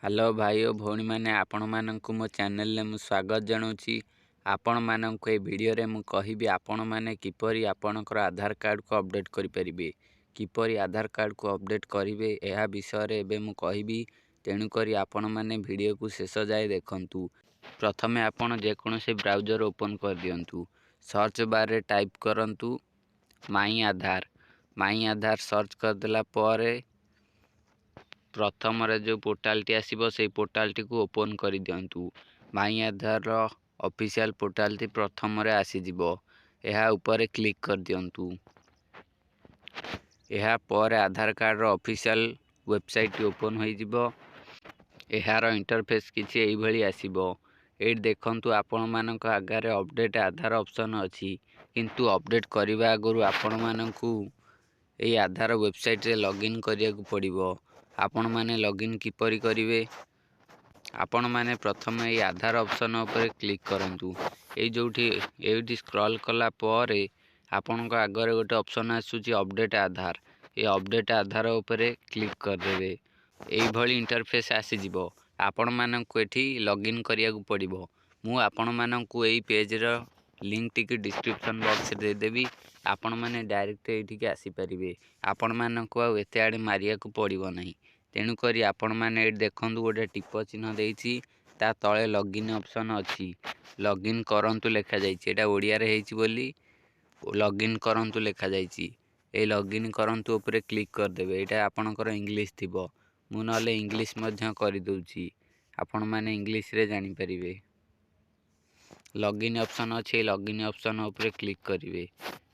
Hello भाई और भौणी मैंने आपण मानक मो चैनल में स्वागत जनाऊँगी। आपण मानक ए वीडियो रे मु कहिबी आपण माने किपरि आपणकर आधार कार्ड को अपडेट करि परिबे, किपरि आधार कार्ड को अपडेट करिवे एहा विषय रे एबे मु कहिबी। तेणु करी आपण माने वीडियो को शेष जाए देखंतु। प्रथमे आपण जे कोनोसी ब्राउजर ओपन कर दियंतु। सर्च बार रे टाइप करंतु माई आधार सर्च कर देला परे प्रथम जो पोर्टाल टी आसीबो से पोर्टाल टी को ओपन करि दियंतु। माई आधार रो ऑफिशियल पोर्टाल टी प्रथम रे आसी जिवो। एहा ऊपर क्लिक कर दियंतु। एहा पर आधार कार्ड रो ऑफिशियल वेबसाइट टी ओपन होई जिवो। एहा रो इंटरफेस किछि एई भली आसीबो। ए देखंतु आपण मानक आगे रे अपडेट आधार ऑप्शन अछि, किंतु अपडेट करिवा आगरु आपण मानकु एई आधार वेबसाइट रे लॉगिन करिया को पड़िबो। आपण माने लॉगिन किपरि करिवे, आपण माने प्रथम ए आधार ऑप्शन ऊपर क्लिक करंतु। ए जोठी स्क्रॉल कला परे आपणक आगरे गोटे ऑप्शन आसुची अपडेट आधार। ए अपडेट आधार ऊपर क्लिक कर देबे। एई भली इंटरफेस आसी जिवो। आपण मानकु एठी लॉगिन करिया को पड़िबो। मु आपण मानकु एई पेज रो लिंक टिक डिस्क्रिप्शन बॉक्स दे देबी। आपण माने डायरेक्ट एठी के आसी परिबे। आपण मानकु आ एते आडे मारिया को पड़िबो नाही। तेणु करी आपण माने एठी देखंतु गोटे टिप चिन्ह देइछि, ता तळे लॉगिन ऑप्शन अछि। लॉगिन करंतु लेखा जाइछि। एटा ओडिया रे हेछि बोली लॉगिन करंतु लेखा जाइछि। ए लॉगिन करंतु ऊपर क्लिक कर देबे। एटा आपणकर इंग्लिश थिबो। मु नले इंग्लिश मध्य करि दउछि। आपण माने इंग्लिश रे जानि परिबे। लॉगिन ऑप्शन अछि। लॉगिन ऑप्शन ऊपर क्लिक करिवे।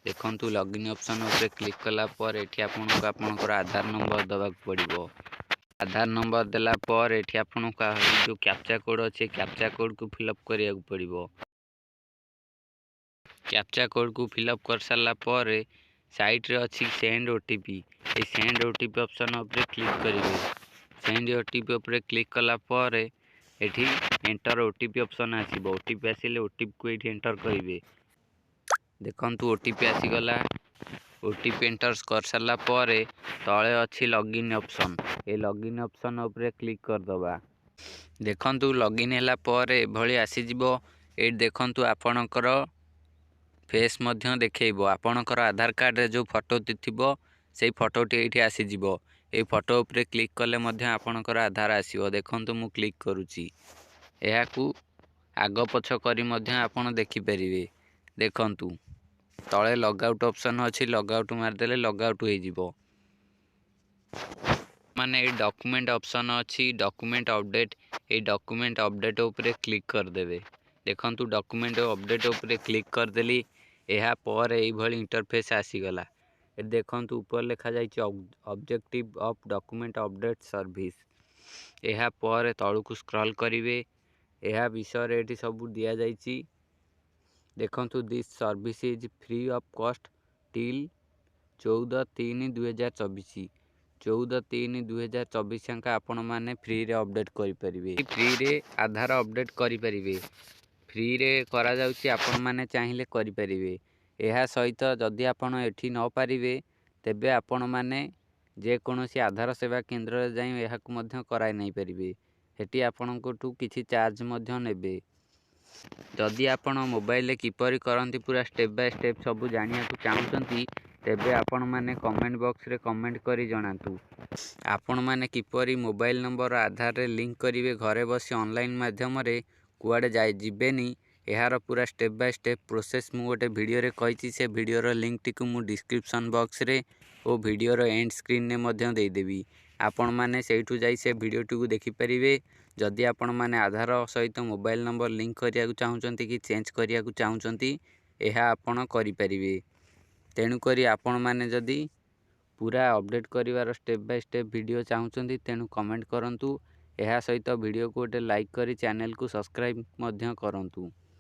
देखंतु लॉगिन ऑप्शन ऊपर क्लिक कला पर एठी आपणको आपणकर आधार नंबर दबाक पड़िबो। आधार नंबर देला पर एठी आपणको जो कैप्चा कोड अछि, कैप्चा कोड को फिलअप करिया को पड़िबो। कैप्चा कोड को फिलअप कर सारला पर साइट रे अछि सेंड ओटीपी। ए सेंड ओटीपी ऑप्शन ऊपर क्लिक करिवे। सेंड ओटीपी ऊपर क्लिक कला पर एठी एंटर ओटीपी ऑप्शन आसीबो। ओटीपी आसीले ओटीपी को एठी एंटर करिवे। देखंतु ओटीपी आसी गला। ओटीपी एंटर कर सारला पर तळे अछि लॉगिन ऑप्शन। ए लॉगिन ऑप्शन ऊपर क्लिक कर दबा। देखंतु लॉगिन हैला पर एभली आसी जिवो। ए देखंतु आपणकर फेस मध्य देखैबो। आपणकर आधार कार्ड रे जो फोटो थिबो सेई फोटो टी एठी आसी जिवो। ए फोटो ऊपर क्लिक कले मध्य आपणकर आधार आसीबो। देखंतु मु क्लिक करूची। एहाकू आग पछ करी मध्य आपण देखि परिबे। देखंतु तळे लॉग आउट ऑप्शन अछि। लॉग आउट मार देले लॉग आउट होई जिवो। माने ए डॉक्यूमेंट ऑप्शन अछि। Document update. A document update ऊपर क्लिक कर देबे। देखंतु डॉक्यूमेंट अपडेट ऊपर क्लिक कर देली। एहा पर एई भली इंटरफेस आसी गला। ए देखंतु ऊपर लिखा जाइछि objective of document update service. एहा पर तळुकु स्क्रॉल करिवे। एहा विषय रे एठी सब दिया जाइछि। देखंतु this service is free of cost till 14/3/2024। 14/3/2024 अंका आपण माने फ्री रे अपडेट करि परिबे। फ्री रे आधार अपडेट करि परिबे। फ्री रे करा जाउछि। आपण माने चाहिले करि परिबे। एहा सहित जदि आपण एठी न पारिबे तेबे आपण माने जे कोनोसी आधार सेवा केंद्र रे जाई एहाकु मध्य कराय नै परिबे। हेटी आपणकोटू किछि चार्ज मध्य नेबे। जदि आपण मोबाइल रे किपरि करंती पूरा स्टेप बाय स्टेप सब जानिया को चाहुचंती तेबे आपण माने कमेंट बॉक्स रे कमेंट करी जणातु। आपण माने किपरि मोबाइल नंबर आधार रे लिंक करिवे घरे बसी ऑनलाइन माध्यम रे कुआडे जाय जिबेनी। एहार पूरा स्टेप बाय स्टेप प्रोसेस मु गोटे वीडियो रे कहिछि। से वीडियो रो लिंक टिकु मु डिस्क्रिप्शन बॉक्स रे ओ वीडियो रो एंड स्क्रीन ने मध्य देई देबी। आपण माने सेइठु जाई से वीडियो टिकु देखि परिबे। जदि आपण माने आधार सहित मोबाइल नंबर लिंक करिया को चाहुचंती कि चेंज करिया को चाहुचंती एहा आपण करि परिबे। तेणु करी आपण माने जदि पूरा अपडेट करिवार स्टेप बाय स्टेप वीडियो चाहुचंती तेणु कमेंट करंतु। एहा सहित वीडियो को गोटे लाइक करी चैनल को सब्सक्राइब मध्य करंतु।